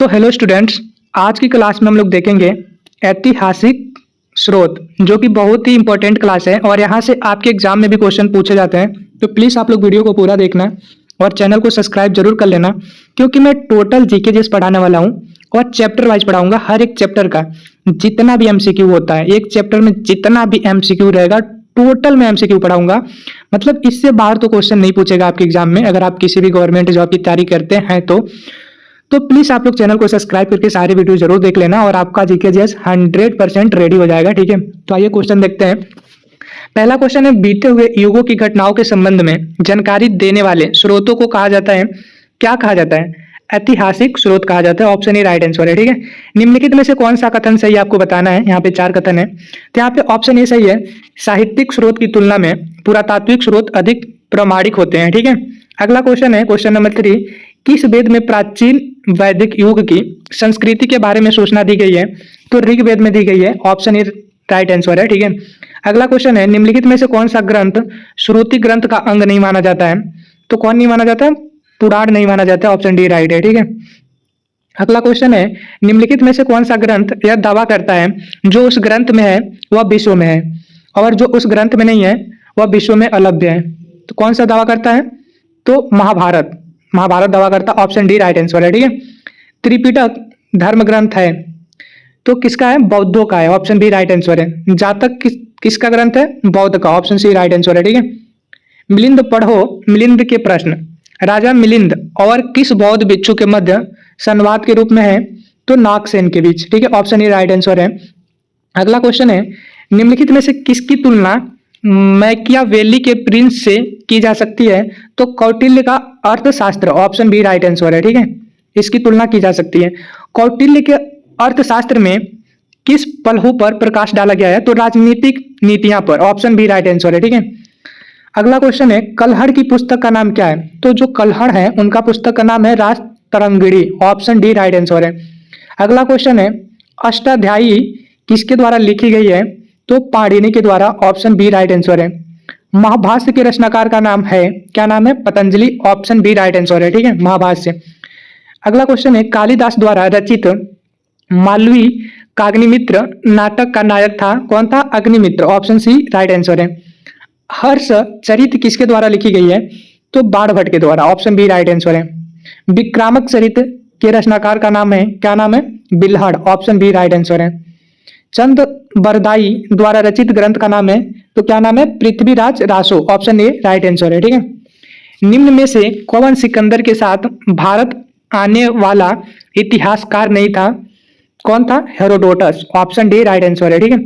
तो hello students, आज की क्लास में हम लोग देखेंगे ऐतिहासिक स्रोत, जो कि बहुत ही इंपॉर्टेंट क्लास है और यहाँ से आपके एग्जाम में भी क्वेश्चन पूछे जाते हैं। तो प्लीज़ आप लोग वीडियो को पूरा देखना और चैनल को सब्सक्राइब जरूर कर लेना, क्योंकि मैं टोटल जीके जिस पढ़ाने वाला हूँ और चैप्टर वाइज पढ़ाऊंगा। हर एक चैप्टर का जितना भी एमसीक्यू होता है, एक चैप्टर में जितना भी एमसीक्यू रहेगा, टोटल में एमसीक्यू पढ़ाऊंगा। मतलब इससे बाहर तो क्वेश्चन नहीं पूछेगा आपके एग्जाम में, अगर आप किसी भी गवर्नमेंट जॉब की तैयारी करते हैं तो प्लीज आप लोग चैनल को सब्सक्राइब करके सारे वीडियो जरूर देख लेना और आपका जीके जीएस 100% रेडी हो जाएगा। ठीक है, तो आइए क्वेश्चन देखते हैं। पहला क्वेश्चन है, बीते हुए युगों की घटनाओं के संबंध में जानकारी देने वाले स्रोतों को कहा जाता है, क्या कहा जाता है? ऐतिहासिक स्रोत कहा जाता है। ऑप्शन ए राइट आंसर है। ठीक है, निम्नलिखित में से कौन सा कथन सही आपको बताना है। यहाँ पे 4 कथन है, तो यहाँ पे ऑप्शन ए सही है। साहित्यिक स्रोत की तुलना में पुरातात्विक स्रोत अधिक प्रामाणिक होते हैं। ठीक है, अगला क्वेश्चन है, क्वेश्चन नंबर 3, किस वेद में प्राचीन वैदिक युग की संस्कृति के बारे में सूचना दी गई है? तो ऋग्वेद में दी गई है। ऑप्शन ए राइट आंसर है। ठीक है, अगला क्वेश्चन है, निम्नलिखित में से कौन सा ग्रंथ श्रुति ग्रंथ का अंग नहीं माना जाता है? तो कौन नहीं माना जाता है? पुराण नहीं माना जाता है। ऑप्शन डी राइट है। ठीक है, अगला क्वेश्चन है, निम्नलिखित में से कौन सा ग्रंथ यह दावा करता है जो उस ग्रंथ में है वह विश्व में है और जो उस ग्रंथ में नहीं है वह विश्व में अलभ्य है? तो कौन सा दावा करता है? तो महाभारत दावा करता। ऑप्शन डी राइट आंसर है। ठीक है, त्रिपिटक धर्म ग्रंथ है तो किसका है? बौद्धों का है। ऑप्शन बी राइट आंसर है। जातक किसका ग्रंथ है? बौद्ध का। ऑप्शन सी राइट आंसर है। ठीक है, मिलिंद पढ़ो, मिलिंद के प्रश्न, राजा मिलिंद और किस बौद्ध भिक्षु के मध्य संवाद के रूप में है? तो नागसेन के बीच। ठीक है, ऑप्शन ए राइट आंसर है। अगला क्वेश्चन है, निम्नलिखित में से किसकी तुलना मैकियावेली के प्रिंस से की जा सकती है? तो कौटिल्य का अर्थशास्त्र। ऑप्शन बी राइट आंसर है। ठीक है, इसकी तुलना की जा सकती है। कौटिल्य के अर्थशास्त्र में किस पहलू पर प्रकाश डाला गया है? तो राजनीतिक नीतियां पर। ऑप्शन बी राइट आंसर है। ठीक है, अगला क्वेश्चन है, कल्हड़ की पुस्तक का नाम क्या है? तो जो कल्हड़ है उनका पुस्तक का नाम है Raj Tarangini. Option D right answer है। अगला क्वेश्चन है, अष्टाध्यायी किसके द्वारा लिखी गई है? तो पाणिनि के द्वारा। ऑप्शन बी राइट आंसर है। महाभाष्य के रचनाकार का नाम है, क्या नाम है? Patanjali. Option B right answer है। ठीक है, महाभाष्य। अगला क्वेश्चन है, कालिदास द्वारा रचित मालवी काग्निमित्र नाटक का नायक था, कौन था? Agnimitra. Option C right answer है। हर्ष चरित किसके द्वारा लिखी गई है? तो बाणभट्ट के द्वारा। ऑप्शन बी राइट आंसर है। विक्रामक चरित के रचनाकार का नाम है, क्या नाम है? बिल्हड़। ऑप्शन बी राइट आंसर है। चंद बरदाई द्वारा रचित ग्रंथ का नाम है, तो क्या नाम है? Prithviraj Raso. Option A right answer है। ठीक है, निम्न में से कौन सिकंदर के साथ भारत आने वाला इतिहासकार नहीं था? कौन था? Herodotus. Option D right answer है। ठीक है,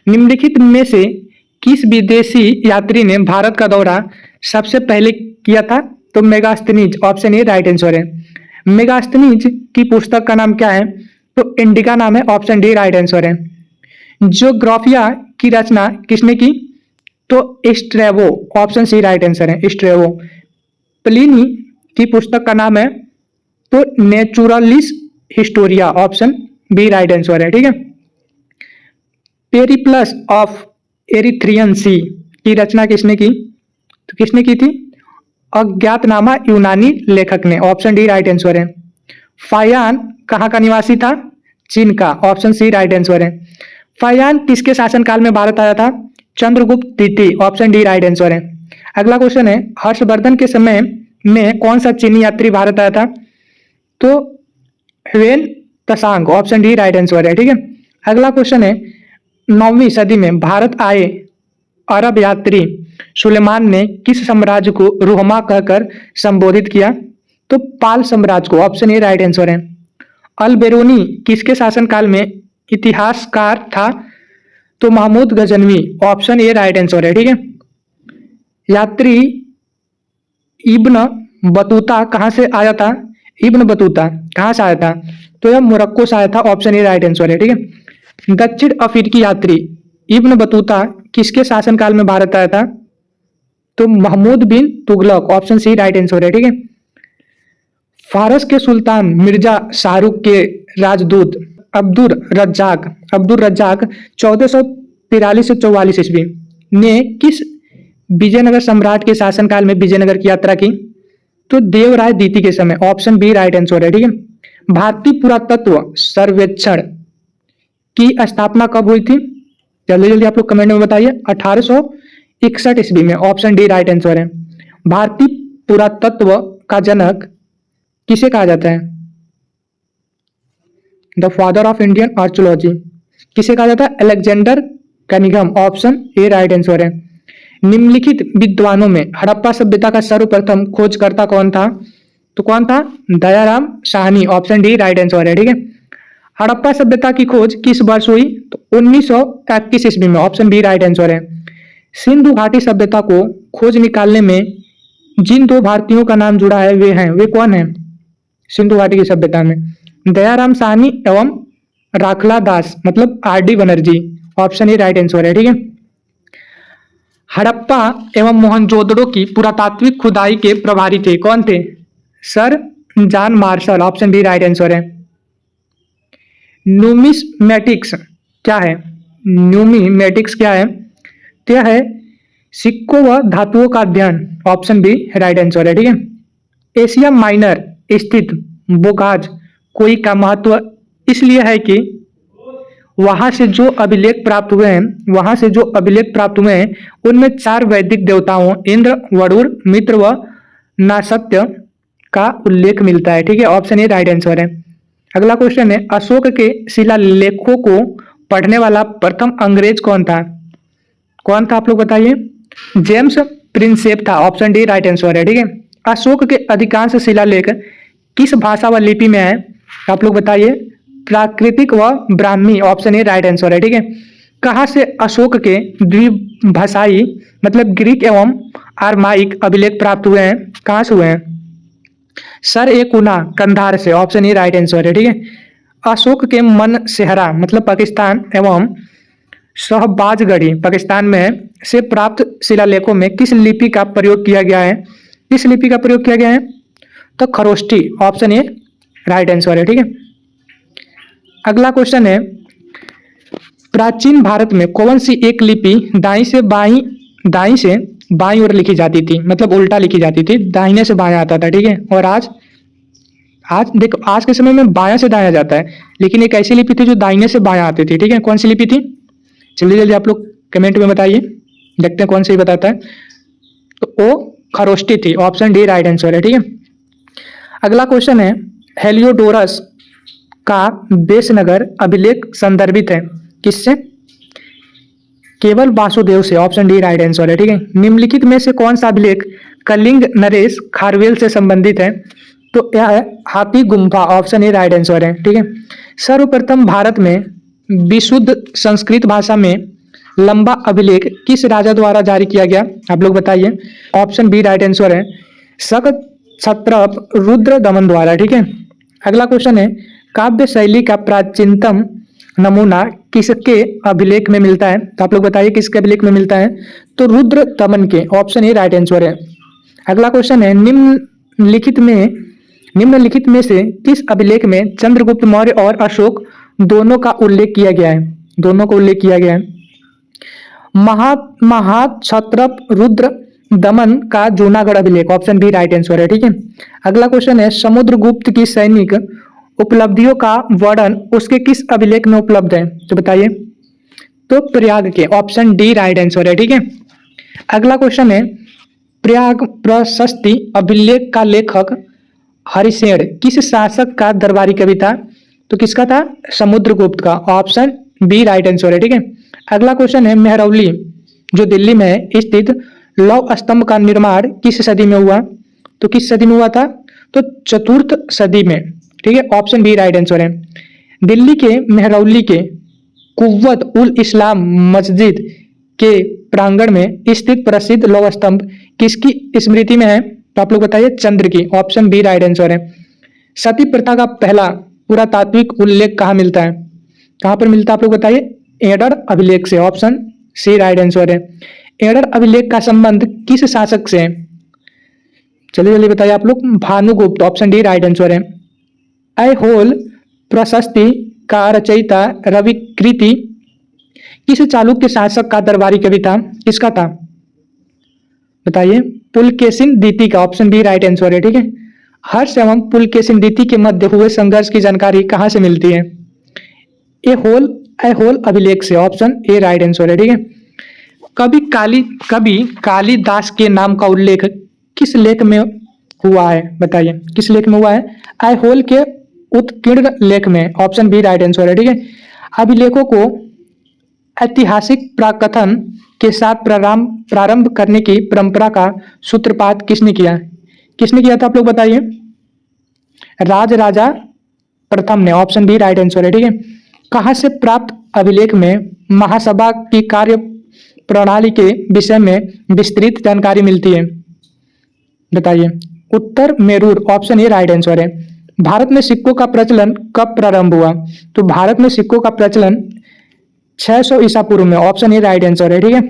निम्नलिखित में से किस विदेशी यात्री ने भारत का दौरा सबसे पहले किया था? तो Megasthenes. Option A right answer है। मेगास्थनीज की पुस्तक का नाम क्या है? तो इंडिका नाम है। ऑप्शन डी राइट आंसर है। ज्योग्राफिया की रचना किसने की? तो Strabo. Option C right answer है, स्ट्रेबो। प्लिनी की पुस्तक का नाम है तो Naturalis Historia. Option B right answer है। ठीक है, पेरिप्लस ऑफ एरिथ्रियन सी की रचना किसने की? तो किसने की थी? अज्ञातनामा यूनानी लेखक ने। ऑप्शन डी राइट आंसर है। फायान कहाँ का निवासी था? चीन का। ऑप्शन सी राइट आंसर है। फायान किसके शासनकाल में भारत आया था? चंद्रगुप्त द्वितीय। ऑप्शन डी राइट आंसर है। अगला क्वेश्चन है, हर्षवर्धन के समय में कौन सा चीनी यात्री भारत आया था? तो Hiuen Tsang. Option D right answer है। ठीक है, अगला क्वेश्चन है, 9वीं सदी में भारत आए अरब यात्री सुलेमान ने किस साम्राज्य को रोहमा कहकर संबोधित किया? तो पाल साम्राज्य को। ऑप्शन ए राइट आंसर है। अल बेरूनी किसके शासनकाल में इतिहासकार था? तो Mahmud Ghaznavi. Option A right answer है। ठीक है, यात्री इब्न बतूता कहाँ से आया था? इब्न बतूता कहाँ से आया था? तो यह मोरक्को से आया था। ऑप्शन ए राइट आंसर है। ठीक है, दक्षिण अफ्रीकी यात्री इब्न बतूता किसके शासनकाल में भारत आया था? तो Mahmud bin Tughlaq. Option C right answer है। ठीक है, फारस के सुल्तान मिर्जा शाहरुख के राजदूत अब्दुल रज्जाक 1443 से 44 ईस्वी ने किस विजयनगर सम्राट के शासनकाल में विजयनगर की यात्रा की? तो देवराय द्वितीय के समय। ऑप्शन बी राइट आंसर है। ठीक है, भारतीय पुरातत्व सर्वेक्षण की स्थापना कब हुई थी? जल्दी जल्दी आप लोग कमेंट में बताइए। 1861 ईस्वी में, ऑप्शन डी राइट आंसर है। भारतीय पुरातत्व का जनक किसे कहा जाता है? The father of Indian archaeology किसे कहा जाता है? Alexander Cunningham, option A right answer है। निम्नलिखित विद्वानों में हड़प्पा सभ्यता का सर्वप्रथम खोजकर्ता कौन था? तो कौन था? Dayaram Sahni, option D right answer है। ठीक है, हड़प्पा सभ्यता की खोज किस वर्ष हुई? तो 1921 ईस्वी में, ऑप्शन बी राइट आंसर है। सिंधु घाटी सभ्यता को खोज निकालने में जिन दो भारतीयों का नाम जुड़ा है वे कौन है सिंधु घाटी की सभ्यता में? दयाराम साहनी एवं राखला दास, मतलब R D Banerjee, option A right answer है। ठीक है, हड़प्पा एवं मोहनजोदड़ो की पुरातात्विक खुदाई के प्रभारी थे, कौन थे? Sir John Marshall, option D right answer है। न्यूमिस्मेटिक्स क्या है? न्यूमिमेटिक्स क्या है? तो यह है सिक्कों व धातुओं का अध्ययन, ऑप्शन बी राइट आंसर है। ठीक है, एशिया माइनर स्थित बोगाज कोई का महत्व इसलिए है कि वहां से जो अभिलेख प्राप्त हुए हैं उनमें 4 वैदिक देवताओं इंद्र, वरुण, मित्र व नासत्य का उल्लेख मिलता है। ठीक है, ऑप्शन ए राइट आंसर है। अगला क्वेश्चन है, अशोक के शिलालेखों को पढ़ने वाला प्रथम अंग्रेज कौन था? आप लोग बताइए। जेम्स प्रिंसेप था, ऑप्शन डी राइट आंसर है। ठीक है, अशोक के अधिकांश शिलालेख किस भाषा व लिपि में है? आप लोग बताइए। प्राकृतिक व Brahmi, option A right answer है। ठीक है, कहाँ से अशोक के द्विभाषाई मतलब ग्रीक एवं आरमाइक अभिलेख प्राप्त हुए हैं? कहाँ से हुए हैं? सर ए कुना, कंधार से, ऑप्शन ए राइट आंसर है। ठीक है, अशोक के मन सेहरा मतलब पाकिस्तान एवं शहबाजगढ़ी पाकिस्तान में से प्राप्त शिलालेखों में किस लिपि का प्रयोग किया गया है? किस लिपि का प्रयोग किया गया है? तो Kharosthi, option A right answer है। ठीक है, अगला क्वेश्चन है, प्राचीन भारत में कौन सी एक लिपि दाई से बाईं ओर लिखी जाती थी, मतलब उल्टा लिखी जाती थी, दाहिने से बायां आता था। ठीक है, और आज देखो आज के समय में बायां से दायां जाता है, लेकिन एक ऐसी लिपि थी जो दाहिने से बायां आती थी। ठीक है, कौन सी लिपि थी? जल्दी जल्दी आप लोग कमेंट में बताइए, देखते हैं कौन सी बताता है। तो ओ खरोष्टी थी, ऑप्शन डी राइट आंसर है। ठीक है, अगला क्वेश्चन है, हेलियोडोरस का देशनगर अभिलेख संदर्भित है किससे? केवल वासुदेव से, ऑप्शन डी राइट आंसर है। ठीक है, निम्नलिखित में से कौन सा अभिलेख कलिंग नरेश खारवेल से संबंधित है? तो यह है हाथी Gumpha, option A right answer है। ठीक है, सर्वप्रथम भारत में विशुद्ध संस्कृत भाषा में लंबा अभिलेख किस राजा द्वारा जारी किया गया? आप लोग बताइए। ऑप्शन बी राइट आंसर है, शक क्षत्रप रुद्र दमन द्वारा। ठीक है, अगला क्वेश्चन है, काव्य शैली का प्राचीनतम नमूना किसके अभिलेख में मिलता है? तो आप लोग बताइए किसके अभिलेख में मिलता है? तो रुद्र दमन के, ऑप्शन ए राइट आंसर है। अगला क्वेश्चन है, निम्नलिखित में से किस अभिलेख में चंद्रगुप्त मौर्य और अशोक दोनों का उल्लेख किया गया है? दोनों का उल्लेख किया गया है। महाक्षत्रप रुद्र दमन का जूनागढ़ अभिलेख, ऑप्शन बी राइट आंसर है। ठीक है, अगला क्वेश्चन है, समुद्रगुप्त की सैनिक उपलब्धियों का वर्णन उसके किस अभिलेख में उपलब्ध है? तो बताइए। तो प्रयाग के, ऑप्शन डी राइट आंसर है। ठीक है, अगला क्वेश्चन है, प्रयाग प्रशस्ति अभिलेख का लेखक हरिसेन किस शासक का दरबारी कवि था? तो किसका था? समुद्रगुप्त का, ऑप्शन बी राइट आंसर है। ठीक है, अगला क्वेश्चन है, मेहरौली जो दिल्ली में स्थित लौह स्तंभ का निर्माण किस सदी में हुआ? तो किस सदी में हुआ था? तो चतुर्थ सदी में। ठीक है, ऑप्शन बी राइट आंसर है। दिल्ली के मेहरौली के कुव्वत उल इस्लाम मस्जिद के प्रांगण में स्थित प्रसिद्ध लौह स्तंभ किसकी स्मृति में है? तो आप लोग बताइए। चंद्र की, ऑप्शन बी राइट आंसर है। सती प्रथा का पहला पुरातात्विक उल्लेख कहाँ मिलता है? कहाँ पर मिलता है आप लोग बताइए। एडर अभिलेख से, ऑप्शन सी राइट आंसर है। एडर अभिलेख का संबंध किस शासक से है? चलिए जल्दी बताइए आप लोग। Bhanugupta, option D right answer है। ऐहोल प्रशस्ति का रचयिता रविकृति किस चालुक्य शासक का दरबारी कवि था? किसका था बताइए। पुलकेशिन द्वितीय का, ऑप्शन बी राइट आंसर है। ठीक है, हर्ष एवं पुलकेशिन द्वितीय के मध्य हुए संघर्ष की जानकारी कहाँ से मिलती है? ए होल अभिलेख से, ऑप्शन ए राइट आंसर है। ठीक है। कभी कालिदास के नाम का उल्लेख किस लेख में हुआ है? बताइए किस लेख में हुआ है? आई होल के उत्कीर्ण लेख में, ऑप्शन बी राइट आंसर है। ठीक है। अभिलेखों को ऐतिहासिक प्राकथन के साथ प्रारंभ करने की परंपरा का सूत्रपात किसने किया? किसने किया था आप लोग बताइए? राजा प्रथम ने, ऑप्शन बी राइट आंसर है। ठीक है। कहाँ से प्राप्त अभिलेख में महासभा की कार्य प्रणाली के विषय में विस्तृत जानकारी मिलती है? बताइए। Uttaramerur, option A right answer है। भारत में सिक्कों का प्रचलन कब प्रारंभ हुआ? तो भारत में सिक्कों का प्रचलन 600 ईसा पूर्व में, ऑप्शन ए राइट आंसर है। ठीक है।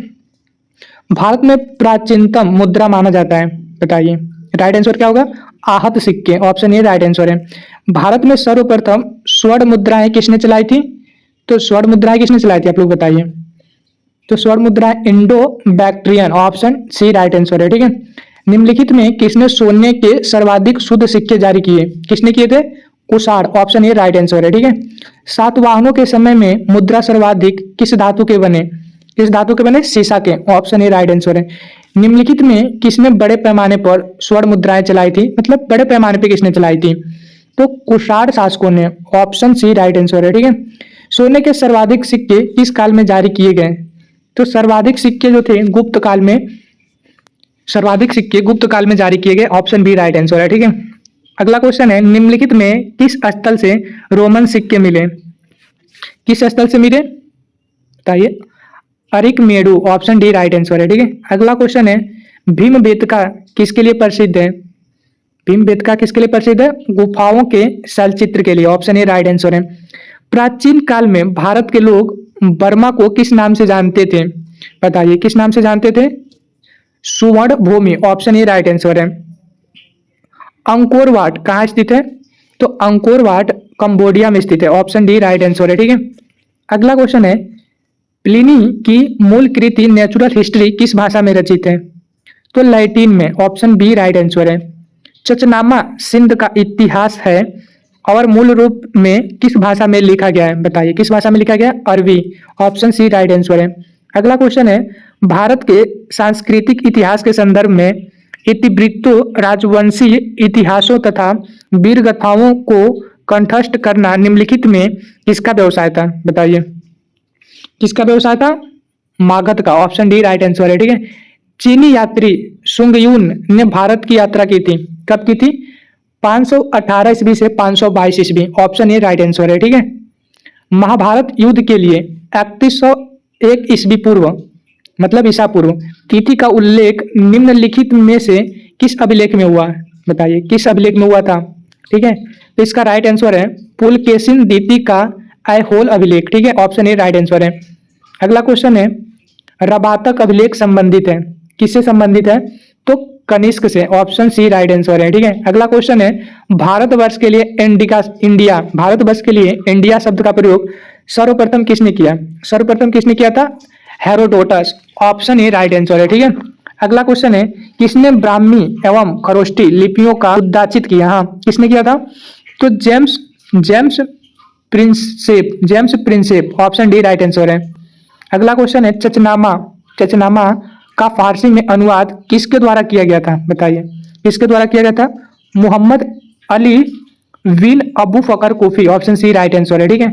भारत में प्राचीनतम मुद्रा माना जाता है? बताइए राइट आंसर क्या होगा? आहत सिक्के, ऑप्शन ए राइट आंसर है। भारत में सर्वप्रथम स्वर्ण मुद्राएं किसने चलाई थी? तो स्वर्ण मुद्राएं किसने चलाई थी आप लोग बताइए? तो स्वर्ण मुद्राएं Indo Bactrian, option C right answer है। ठीक है। निम्नलिखित में किसने सोने के सर्वाधिक शुद्ध सिक्के जारी किए? किसने किए थे? Kushan, option A right answer है। ठीक है। सातवाहनों के समय में मुद्रा सर्वाधिक किस धातु के बने? किस धातु के बने? सीसा के, ऑप्शन ए राइट आंसर है। निम्नलिखित में किसने बड़े पैमाने पर स्वर्ण मुद्राएं चलाई थी? मतलब बड़े पैमाने पर किसने चलाई थी? तो कुषाण शासकों ने, ऑप्शन सी राइट आंसर है। ठीक है। सोने के सर्वाधिक सिक्के किस काल में जारी किए गए? तो सर्वाधिक सिक्के जो थे गुप्त काल में, सर्वाधिक सिक्के गुप्त काल में जारी किए गए, ऑप्शन बी राइट आंसर है। ठीक है। अगला क्वेश्चन है, निम्नलिखित में किस स्थल से रोमन सिक्के मिले? किस स्थल से मिले बताइए? Arikamedu, option D right answer है। ठीक है। अगला क्वेश्चन है, भीमबेटका किसके लिए प्रसिद्ध है? भीमबेटका किसके लिए प्रसिद्ध है? गुफाओं के शैलचित्र के लिए, ऑप्शन ए राइट आंसर है। प्राचीन काल में भारत के लोग बर्मा को किस नाम से जानते थे? बताइए किस नाम से जानते थे? सुवर्ण भूमि, ऑप्शन ए राइट आंसर है। अंकोर वाट कहाँ स्थित है? तो अंकोर वाट कंबोडिया में स्थित है, ऑप्शन डी राइट आंसर है। ठीक है। अगला क्वेश्चन है, प्लिनी की मूल कृति नेचुरल हिस्ट्री किस भाषा में रचित है? तो लैटिन में, ऑप्शन बी राइट आंसर है। चचनामा सिंध का इतिहास है और मूल रूप में किस भाषा में लिखा गया है? बताइए किस भाषा में लिखा गया? अरबी, ऑप्शन सी राइट आंसर है। अगला क्वेश्चन है, भारत के सांस्कृतिक इतिहास के संदर्भ में इतिवृत्तों, राजवंशी इतिहासों तथा वीर गाथाओं को कंठस्थ करना निम्नलिखित में किसका व्यवसाय था? बताइए किसका व्यवसाय था? मागध का, ऑप्शन डी राइट आंसर है। ठीक है। चीनी यात्री सुंगयुन ने भारत की यात्रा की थी, कब की थी? 518 ईस्वी से 522 ईस्वी, ऑप्शन ए राइट आंसर है। ठीक है। महाभारत युद्ध के लिए 3101 ईस्वी पूर्व, मतलब ईसा पूर्व तिथि का उल्लेख निम्नलिखित में से किस अभिलेख में हुआ? बताइए किस अभिलेख में हुआ था? ठीक है। तो इसका राइट आंसर है पुलकेशिन द्वितीय का ऐहोल अभिलेख। ठीक है, ऑप्शन ए राइट आंसर है। अगला क्वेश्चन है, रबातक अभिलेख संबंधित है, किससे संबंधित है? तो कनिष्क से, ऑप्शन सी राइट आंसर है। ठीक है। अगला क्वेश्चन है, भारतवर्ष के लिए इंडिया, भारतवर्ष के लिए इंडिया शब्द का प्रयोग सर्वप्रथम किसने किया? सर्वप्रथम किसने किया था? Herodotus, option A right answer है। ठीक है। अगला क्वेश्चन है, किसने ब्राह्मी एवं खरोष्टी लिपियों का उद्देशित किया? हाँ, किसने किया था? तो James Prinsep, option D right answer है। अगला क्वेश्चन है, चचनामा का फारसी में अनुवाद किसके द्वारा किया गया था? बताइए किसके द्वारा किया गया था? Mohammad Ali bin Abu Fakar Kofi, option C right answer है। ठीक है।